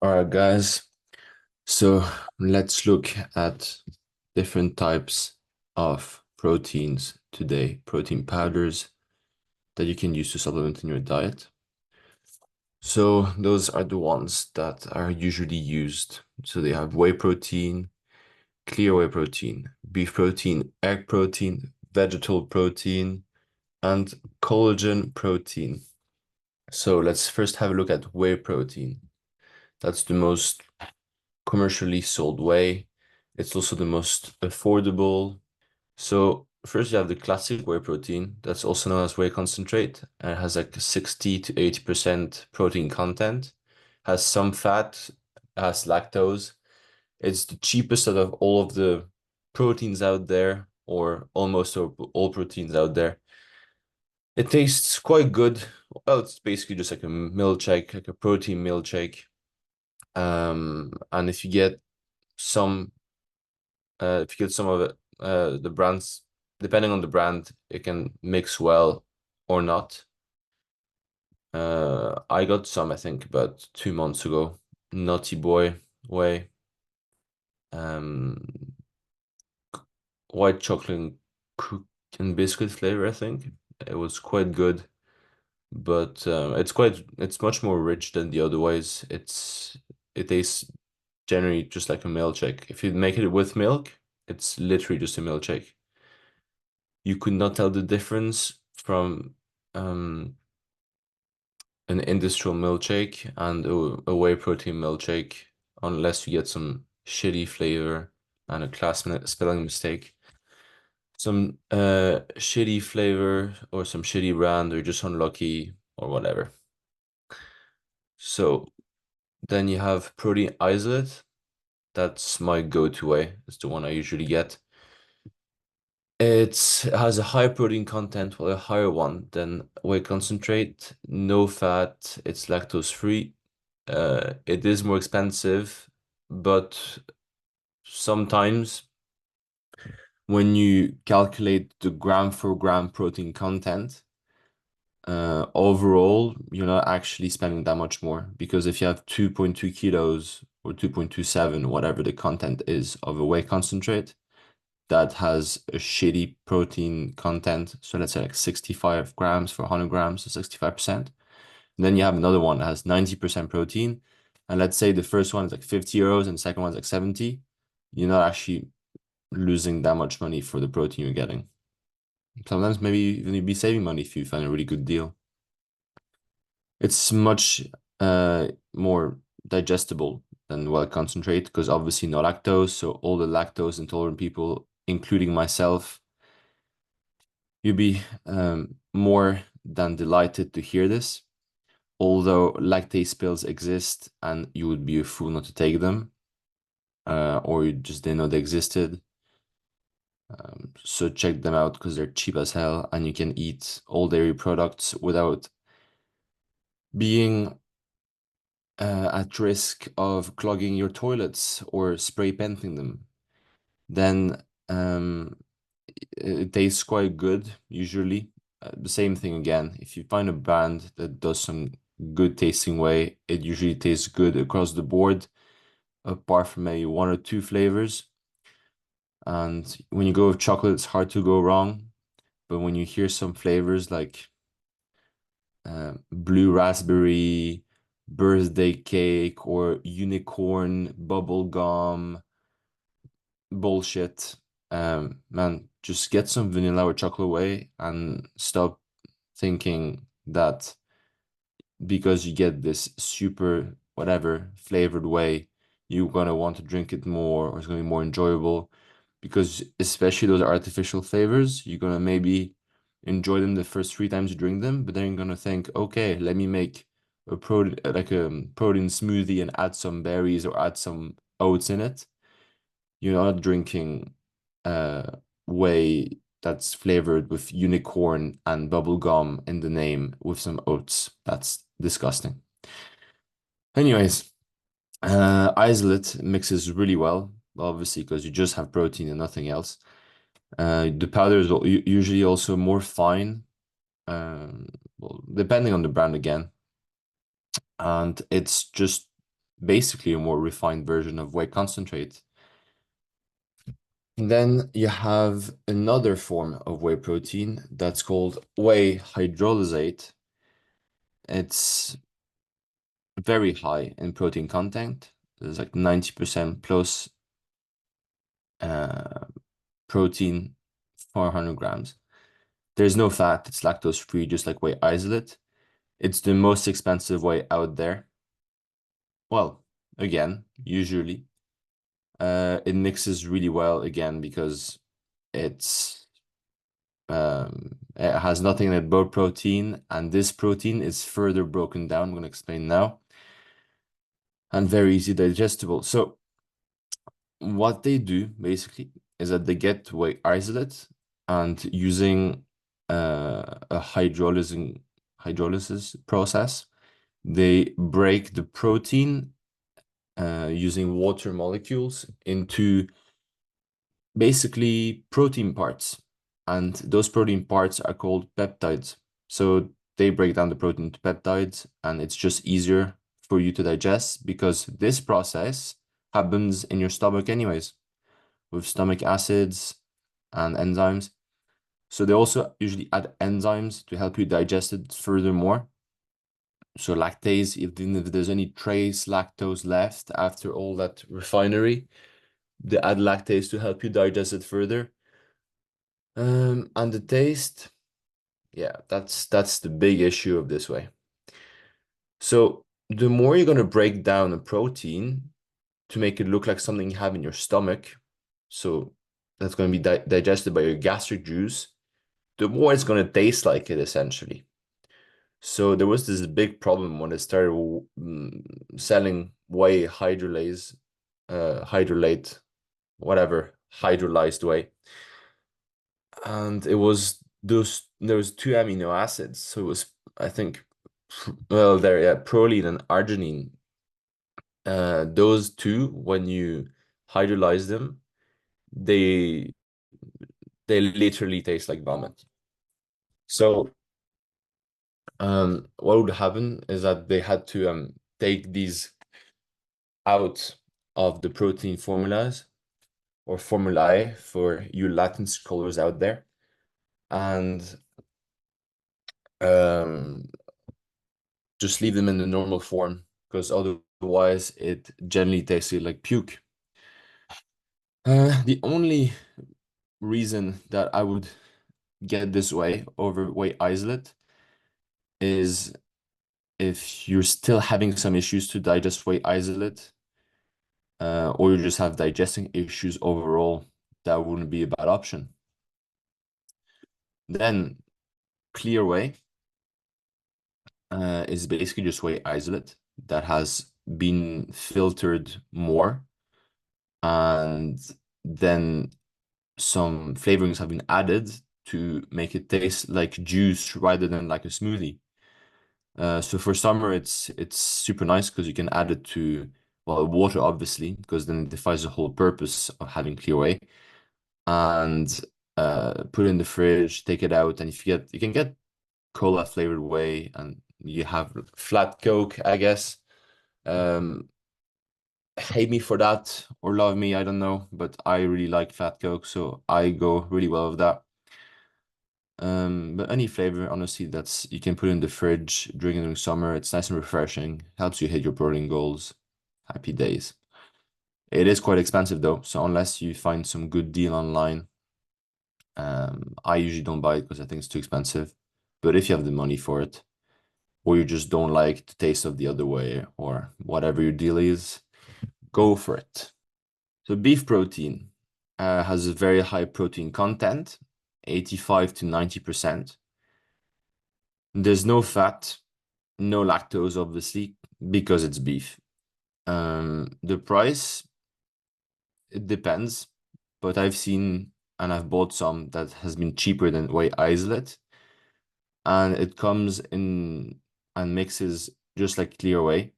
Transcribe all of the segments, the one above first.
All right, guys. So let's look at different types of proteins today, protein powders that you can use to supplement in your diet. So those are the ones that are usually used. So they have whey protein, clear whey protein, beef protein, egg protein, vegetable protein, and collagen protein. So let's first have a look at whey protein. That's the most commercially sold whey. It's also the most affordable. So first you have the classic whey protein, that's also known as whey concentrate, and it has like 60 to 80% protein content, has some fat, has lactose. It's the cheapest out of all of the proteins out there, or almost all proteins out there. It tastes quite good. Well, it's basically just like a milkshake, like a protein milkshake. And some if you get some of it, the brands, depending on the brand, it can mix well or not. I got some, I think, about 2 months ago. Naughty Boy Whey, um, white chocolate cook and biscuit flavor, I think. It was quite good, but it's much more rich than the other ways. It tastes generally just like a milkshake. If you make it with milk, it's literally just a milkshake. You could not tell the difference from an industrial milkshake and a whey protein milkshake unless you get some shitty flavor and a spelling mistake. Some shitty flavor or some shitty brand or just unlucky or whatever. So then you have protein isolate. That's my go-to way. It's the one I usually get. It has a high protein content, well, a higher one than whey concentrate, no fat, it's lactose free. It is more expensive, but sometimes when you calculate the gram for gram protein content, overall, you're not actually spending that much more because if you have 2.2 kilos or 2.27, whatever the content is of a whey concentrate, that has a shitty protein content. So let's say like 65 grams for 100 grams, so 65%. And then you have another one that has 90% protein. And let's say the first one is like 50 euros and the second one's like 70. You're not actually losing that much money for the protein you're getting. Sometimes maybe even you'd be saving money if you find a really good deal. It's much more digestible than well concentrate because obviously no lactose. So all the lactose intolerant people, including myself, you'd be more than delighted to hear this. Although lactase pills exist and you would be a fool not to take them, or you just didn't know they existed. So check them out because they're cheap as hell and you can eat all dairy products without being at risk of clogging your toilets or spray painting them. Then it tastes quite good usually. The same thing again. If you find a brand that does some good tasting whey, it usually tastes good across the board, apart from maybe one or two flavors. And when you go with chocolate, it's hard to go wrong. But when you hear some flavors like blue raspberry, birthday cake, or unicorn bubble gum bullshit, man, just get some vanilla or chocolate whey and stop thinking that because you get this super whatever flavored whey, you're gonna want to drink it more or it's gonna be more enjoyable. Because especially those artificial flavors, you're gonna maybe enjoy them the first 3 times you drink them, but then you're gonna think, okay, let me make a protein smoothie and add some berries or add some oats in it. You're not drinking whey that's flavored with unicorn and bubble gum in the name with some oats. That's disgusting. Anyways, isolate mixes really well, obviously, because you just have protein and nothing else. The powder is usually also more fine, well, depending on the brand again. And it's just basically a more refined version of whey concentrate. And then you have another form of whey protein that's called whey hydrolysate. It's very high in protein content. There's like 90% plus protein, 400 grams. There's no fat, it's lactose free, just like whey isolate. It's the most expensive whey out there. Well, again, usually. It mixes really well again because it's it has nothing in it but protein, and this protein is further broken down. I'm going to explain now, and very easy digestible. So what they do basically is that they get whey isolate and using a hydrolysis process, they break the protein using water molecules into basically protein parts. And those protein parts are called peptides. So they break down the protein to peptides, and it's just easier for you to digest because this process happens in your stomach anyways, with stomach acids and enzymes. So they also usually add enzymes to help you digest it furthermore. So lactase, even if there's any trace lactose left after all that refinery, they add lactase to help you digest it further. And the taste, yeah, that's the big issue of this way. So the more you're gonna break down a protein to make it look like something you have in your stomach, so that's gonna be digested by your gastric juice, the more it's gonna taste like it essentially. So there was this big problem when they started selling whey hydrolate, whatever, hydrolyzed whey. And it was there was two amino acids. So it was, I think, well, there, yeah, proline and arginine. Those two, when you hydrolyze them, they they literally taste like vomit. So what would happen is that they had to take these out of the protein formulas or formulae for you Latin scholars out there, and um, just leave them in the normal form because otherwise it generally tasted like puke. The only reason that I would get this way over whey isolate is if you're still having some issues to digest whey isolate, or you just have digesting issues overall, that wouldn't be a bad option. Then clear whey is basically just whey isolate that has been filtered more, and then some flavorings have been added to make it taste like juice rather than like a smoothie. So for summer, it's super nice because you can add it to, well, water obviously, because then it defies the whole purpose of having clear whey, and put it in the fridge, take it out, and if you can get cola flavored whey, and you have flat Coke, I guess. Um, Hate me for that or love me, I don't know, but I really like fat Coke, so I go really well with that. But any flavor, honestly, that's you can put in the fridge during summer. It's nice and refreshing, helps you hit your protein goals. Happy days. It is quite expensive though, so unless you find some good deal online, I usually don't buy it because I think it's too expensive. But if you have the money for it, or you just don't like the taste of the other way, or whatever your deal is, go for it. So beef protein has a very high protein content, 85 to 90%. There's no fat, no lactose, obviously, because it's beef. The price, it depends, but I've seen and I've bought some that has been cheaper than whey isolate, and it comes in and mixes just like clear whey.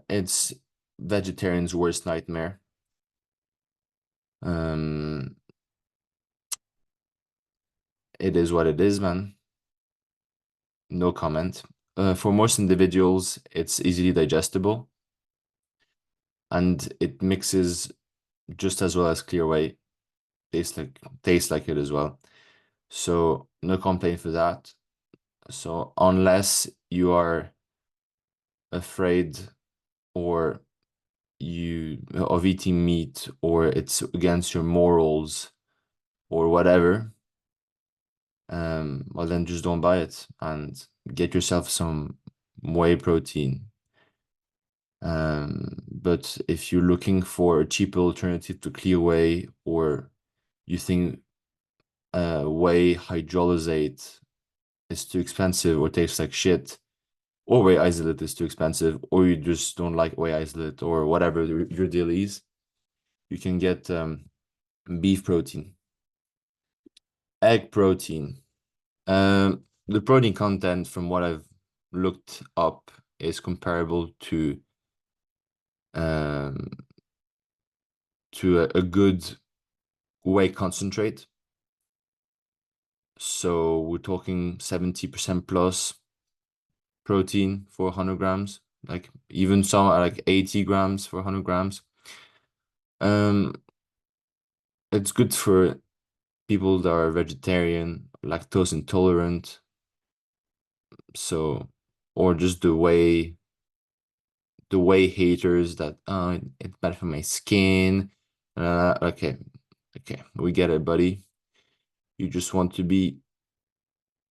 It's vegetarian's worst nightmare. Um, it is what it is, man. No comment. For most individuals, it's easily digestible, and it mixes just as well as clear whey. Tastes like it as well. So no complaint for that. So unless you are afraid or you of eating meat, or it's against your morals or whatever, well then just don't buy it and get yourself some whey protein. But if you're looking for a cheaper alternative to clear whey, or you think whey hydrolysate is too expensive or tastes like shit, or whey isolate is too expensive, or you just don't like whey isolate, or whatever your deal is, you can get beef protein, egg protein. The protein content, from what I've looked up, is comparable um, to a good whey concentrate. So we're talking 70% plus protein for 100 grams, like even some are like 80 grams for 100 grams. It's good for people that are vegetarian, lactose intolerant, so, or just the whey haters that, oh, it's bad for my skin. Okay, we get it, buddy. You just want to be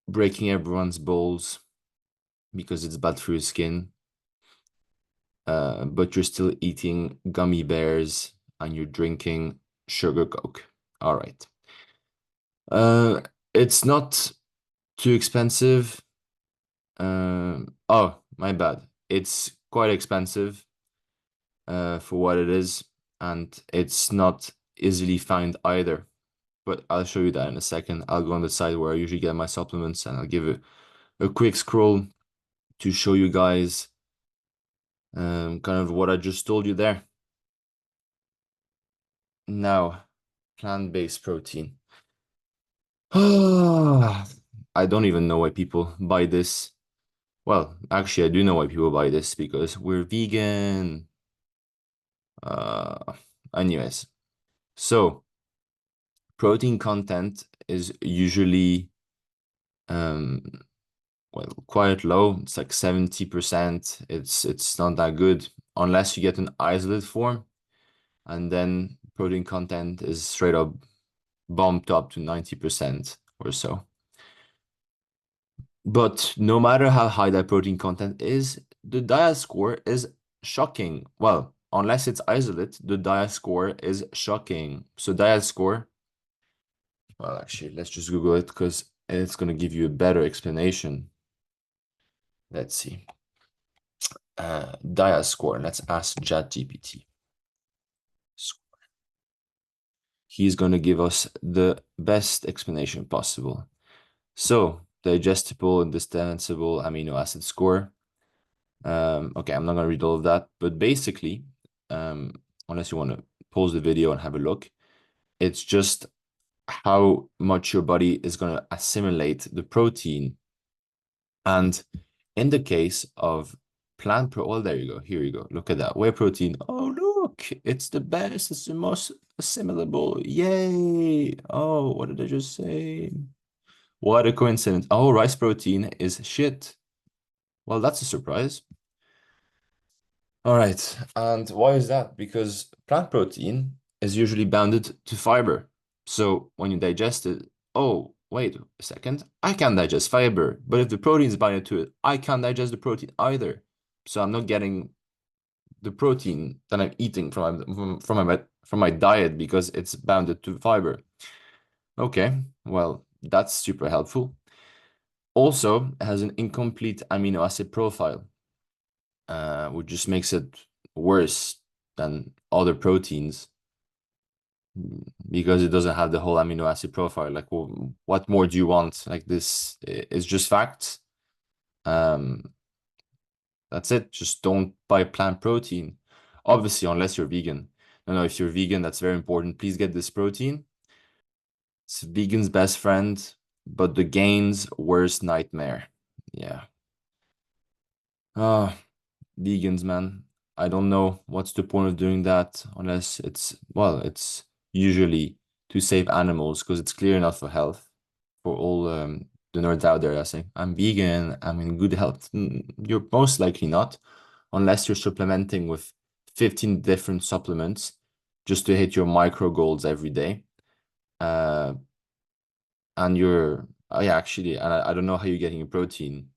breaking everyone's balls because it's bad for your skin. But you're still eating gummy bears and you're drinking sugar Coke. All right. It's not too expensive. Oh, my bad. It's quite expensive for what it is, and it's not easily found either. But I'll show you that in a second. I'll go on the side where I usually get my supplements, and I'll give a quick scroll to show you guys kind of what I just told you there. Now, plant-based protein. I don't even know why people buy this. Well, actually, I do know why people buy this, because we're vegan. Uh, Anyways, so protein content is usually well, quite low. It's like 70%. It's not that good unless you get an isolate form, and then protein content is straight up bumped up to 90% or so. But no matter how high that protein content is, the diet score is shocking. Well, unless it's isolate, the diet score is shocking. So diet score, well, actually, let's just Google it because it's going to give you a better explanation. Let's see. Diet score. Let's ask ChatGPT. He's going to give us the best explanation possible. So, digestible and distensible amino acid score. Okay, I'm not going to read all of that, but basically, unless you want to pause the video and have a look, it's just how much your body is going to assimilate the protein. And in the case of well, there you go. Here you go. Look at that. Whey protein. Oh, look, it's the best. It's the most assimilable. Yay. Oh, what did I just say? What a coincidence. Oh, rice protein is shit. Well, that's a surprise. All right. And why is that? Because plant protein is usually bounded to fiber. So when you digest it, oh, wait a second, I can't digest fiber. But if the protein is bounded to it, I can't digest the protein either. So I'm not getting the protein that I'm eating from my diet because it's bounded to fiber. Okay, well, that's super helpful. Also, it has an incomplete amino acid profile, which just makes it worse than other proteins because it doesn't have the whole amino acid profile. Like, well, what more do you want? Like, this is just facts. That's it. Just don't buy plant protein. Obviously, unless you're vegan. No, if you're vegan, that's very important. Please get this protein. It's vegan's best friend, but the gain's worst nightmare. Yeah. Ah, vegans, man. I don't know what's the point of doing that unless it's usually to save animals because it's clear enough for health for all the nerds out there that say, I'm vegan, I'm in good health. You're most likely not, unless you're supplementing with 15 different supplements just to hit your micro goals every day. Uh, and yeah, actually, I don't know how you're getting your protein.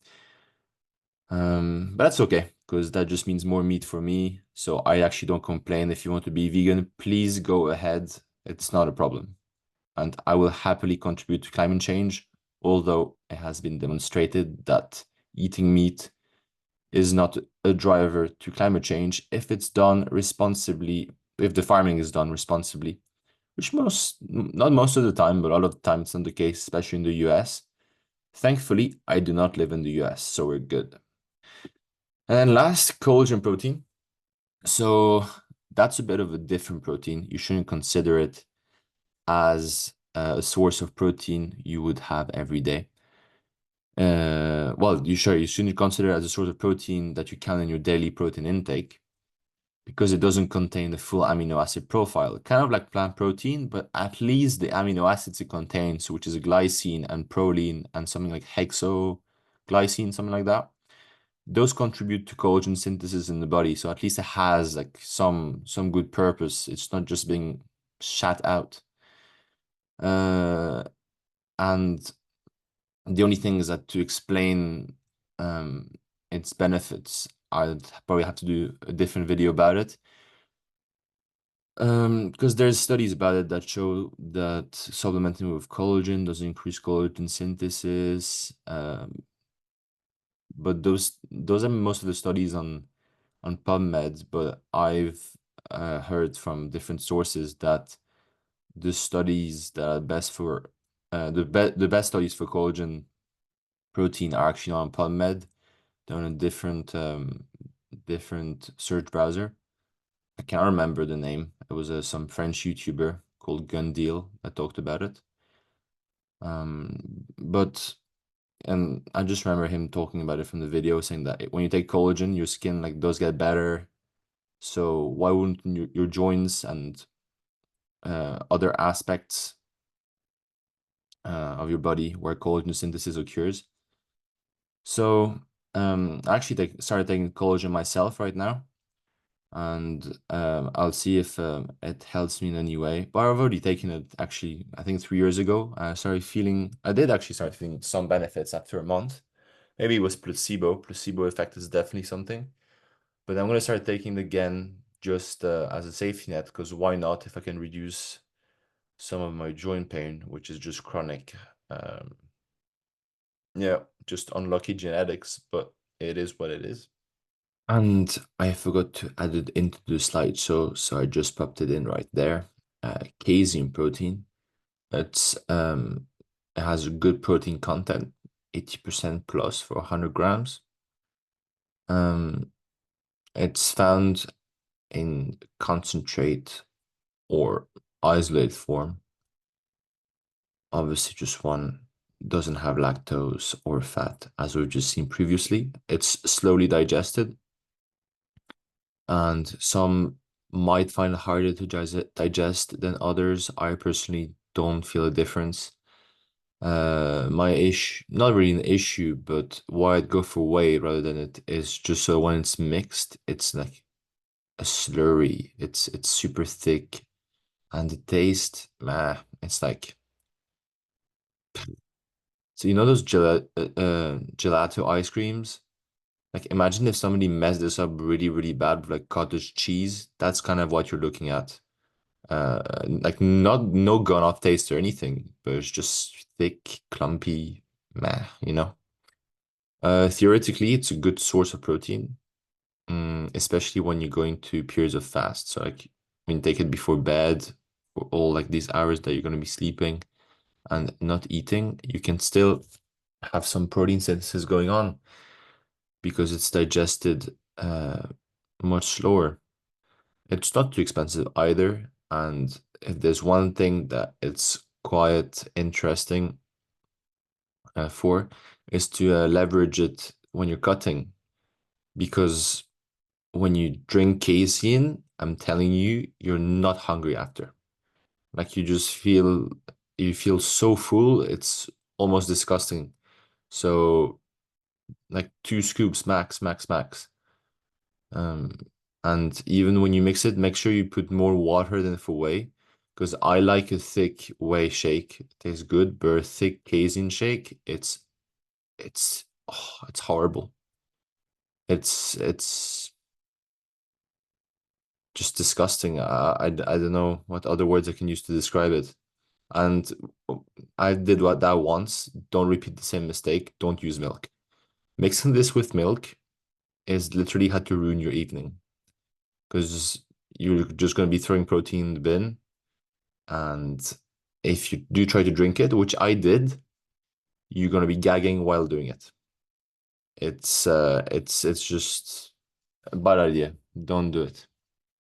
But that's okay because that just means more meat for me. So I actually don't complain. If you want to be vegan, please go ahead. It's not a problem. And I will happily contribute to climate change, although it has been demonstrated that eating meat is not a driver to climate change if it's done responsibly, if the farming is done responsibly, which not most of the time, but a lot of the time it's not the case, especially in the US. Thankfully, I do not live in the US, so we're good. And then last, collagen protein. So that's a bit of a different protein. You shouldn't consider it as a source of protein you would have every day. Well, you shouldn't consider it as a source of protein that you count in your daily protein intake because it doesn't contain the full amino acid profile. Kind of like plant protein, but at least the amino acids it contains, which is glycine and proline and something like hexoglycine, something like that. Those contribute to collagen synthesis in the body, so at least it has like some good purpose. It's not just being shat out. Uh, and the only thing is that to explain um, its benefits, I'd probably have to do a different video about it. Because there's studies about it that show that supplementing with collagen does increase collagen synthesis. But those are most of the studies on PubMed, but I've heard from different sources that the studies that are best for the best studies for collagen protein are actually on PubMed. They're on a different search browser. I can't remember the name. It was some French YouTuber called Gundeal that talked about it. But and I just remember him talking about it from the video, saying that when you take collagen, your skin like does get better. So why wouldn't your joints and other aspects of your body where collagen synthesis occurs? So I actually started taking collagen myself right now, and I'll see if it helps me in any way. But I've already taken it actually, I think 3 years ago. I did actually start feeling some benefits after a month. Maybe it was placebo. Placebo effect is definitely something. But I'm gonna start taking it again just as a safety net, because why not if I can reduce some of my joint pain, which is just chronic. Um, yeah, just unlucky genetics, but it is what it is. And I forgot to add it into the slideshow, so I just popped it in right there. Casein protein. It has a good protein content, 80% plus for 100 grams. Um, it's found in concentrate or isolate form. Obviously, just one doesn't have lactose or fat, as we've just seen previously. It's slowly digested, and some might find it harder to digest than others. I personally don't feel a difference. My issue, not really an issue, but why I'd go for whey rather than it is just so when it's mixed, it's like a slurry. It's super thick, and the taste, it's like so you know those gelato ice creams? Like imagine if somebody messed this up really, really bad with like cottage cheese. That's kind of what you're looking at. Like not no gone off taste or anything, but it's just thick, clumpy, meh. Theoretically, it's a good source of protein, especially when you're going to periods of fast. So like when you take it before bed, for all like these hours that you're going to be sleeping and not eating, you can still have some protein synthesis going on because it's digested much slower. It's not too expensive either. And if there's one thing that it's quite interesting for, is to leverage it when you're cutting. because when you drink casein, I'm telling you, you're not hungry after. Like you feel so full, it's almost disgusting. So like 2 scoops max, max, max. Um, and even when you mix it, make sure you put more water than for whey, because I like a thick whey shake. It tastes good, but a thick casein shake, it's horrible. It's just disgusting. I don't know what other words I can use to describe it. And I did that once. Don't repeat the same mistake. Don't use milk. Mixing this with milk is literally had to ruin your evening because you're just going to be throwing protein in the bin. And if you do try to drink it, which I did, you're going to be gagging while doing it. It's just a bad idea. Don't do it.